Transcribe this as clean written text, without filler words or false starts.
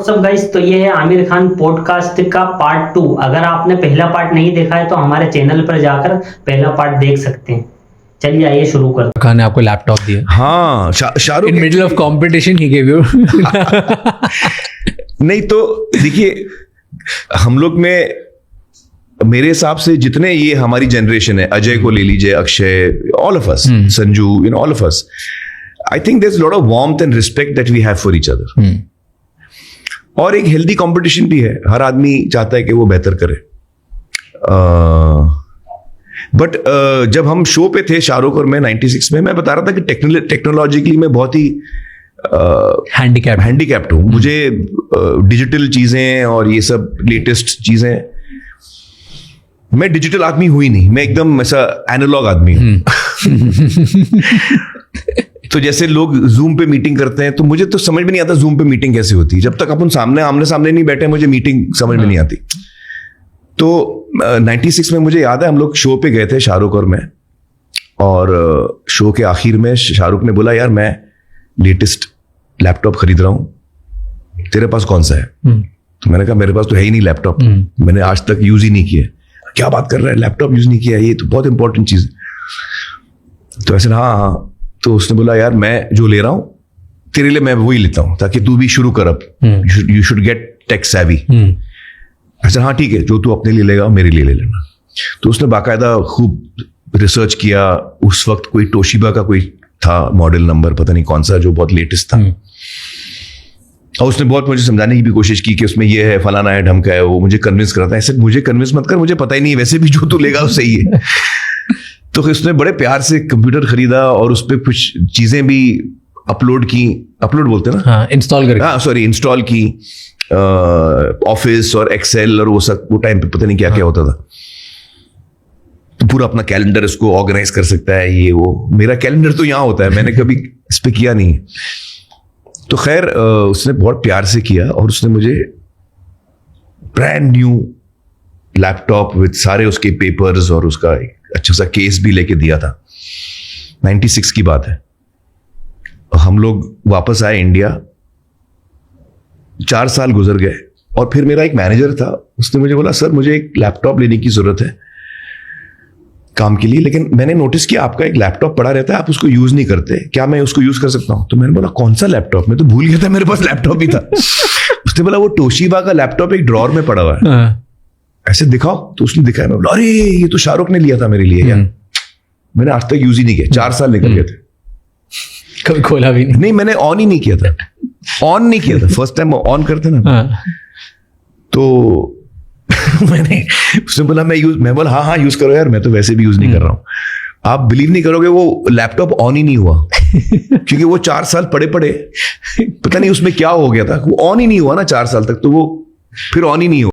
सब गाइस, तो ये है आमिर खान पॉडकास्ट का पार्ट 2। अगर आपने पहला पार्ट नहीं देखा है तो हमारे चैनल पर जाकर पहला पार्ट देख सकते हैं। चलिए आइए शुरू करते हैं। खान ने आपको लैपटॉप दिया। हाँ, Shahrukh in middle of competition ही गिव यू। नहीं तो देखिए, हम लोग में मेरे हिसाब से जितने ये हमारी जनरेशन है, अजय को ले लीजिए, Akshay, all of us, Sanju, all of us, I think there is lot of warmth and respect that we have for each other. और एक हेल्दी कंपटीशन भी है, हर आदमी चाहता है कि वो बेहतर करे। बट जब हम शो पे थे, शाहरुख और मैं 96 में, मैं बता रहा था कि टेक्नोलॉजिकली मैं बहुत ही हैंडीकैप्ड हूँ। मुझे डिजिटल चीजें और ये सब लेटेस्ट चीजें, मैं डिजिटल आदमी हुई नहीं, मैं एकदम ऐसा एनालॉग आदमी हूँ। तो जैसे लोग जूम पे मीटिंग करते हैं, तो मुझे तो समझ में नहीं आता जूम पे मीटिंग कैसे होती है। जब तक अपन आमने सामने नहीं बैठे, मुझे मीटिंग समझ में नहीं आती। तो 96 में मुझे याद है, हम लोग शो पे गए थे, शाहरुख और मैं, और शो के आखिर में शाहरुख ने बोला, यार मैं लेटेस्ट लैपटॉप खरीद रहा हूं, तेरे पास कौन सा है? तो मैंने कहा, मेरे पास तो है ही नहीं लैपटॉप, मैंने आज तक यूज ही नहीं किया। क्या बात कर रहा है, लैपटॉप यूज नहीं किया? ये तो बहुत इंपॉर्टेंट चीज है। तो ऐसे हाँ। तो उसने बोला, यार मैं जो ले रहा हूं तेरे लिए मैं वही लेता हूं, ताकि तू भी शुरू कर। अब you should get tech savvy. ऐसा हाँ ठीक है, जो तू अपने लिए लेगा मेरे लिए ले लेना। तो उसने बाकायदा खूब रिसर्च किया। उस वक्त कोई टोशिबा का कोई था मॉडल नंबर, पता नहीं कौन सा, जो बहुत लेटेस्ट था। और उसने बहुत मुझे समझाने की भी कोशिश की कि उसमें ये है, फलाना है, ढमका है। वो मुझे कन्विंस कराता है, ऐसे मुझे कन्विंस मत कर, मुझे पता ही नहीं है, वैसे भी जो तू लेगा वो सही है। तो उसने बड़े प्यार से कंप्यूटर खरीदा और उस पर कुछ चीजें भी अपलोड की, अपलोड बोलते हैं ना, हाँ, इंस्टॉल की, ऑफिस और एक्सेल और वो सब। वो टाइम पे पता नहीं क्या क्या होता था। तो पूरा अपना कैलेंडर इसको ऑर्गेनाइज कर सकता है, ये वो। मेरा कैलेंडर तो यहाँ होता है, मैंने कभी इस पे किया नहीं। तो खैर उसने बहुत प्यार से किया और उसने मुझे ब्रांड न्यू लैपटॉप विद सारे उसके पेपर्स और उसका एक अच्छा सा केस भी लेके दिया था। 96 की बात है। हम लोग वापस आए इंडिया, 4 साल गुजर गए, और फिर मेरा एक मैनेजर था, उसने मुझे बोला, सर मुझे एक लैपटॉप लेने की जरूरत है काम के लिए, लेकिन मैंने नोटिस किया आपका एक लैपटॉप पड़ा रहता है, आप उसको यूज नहीं करते, क्या मैं उसको यूज कर सकता हूं? तो मैंने बोला, कौन सा लैपटॉप? मैं तो भूल गया था मेरे पास लैपटॉप भी था। उसने बोला, वो टोशिबा का लैपटॉप एक ड्रॉर में पड़ा हुआ है, ऐसे दिखाओ। तो उसने दिखाया। मैं बोला, अरे ये तो शाहरुख ने लिया था मेरे लिए यार, मैंने आज तक यूज ही नहीं किया। 4 साल निकल गए थे, कभी खोला भी नहीं, मैंने ऑन ही नहीं किया था। ऑन नहीं किया था, फर्स्ट टाइम ऑन करते ना। तो मैंने, उसने बोला मैं बोला हाँ यूज करो यार, मैं तो वैसे भी यूज नहीं कर रहा हूँ। आप बिलीव नहीं करोगे, वो लैपटॉप ऑन ही नहीं हुआ। क्योंकि वो 4 साल पड़े पता नहीं उसमें क्या हो गया था, वो ऑन ही नहीं हुआ ना 4 साल तक, तो वो फिर ऑन ही नहीं हुआ।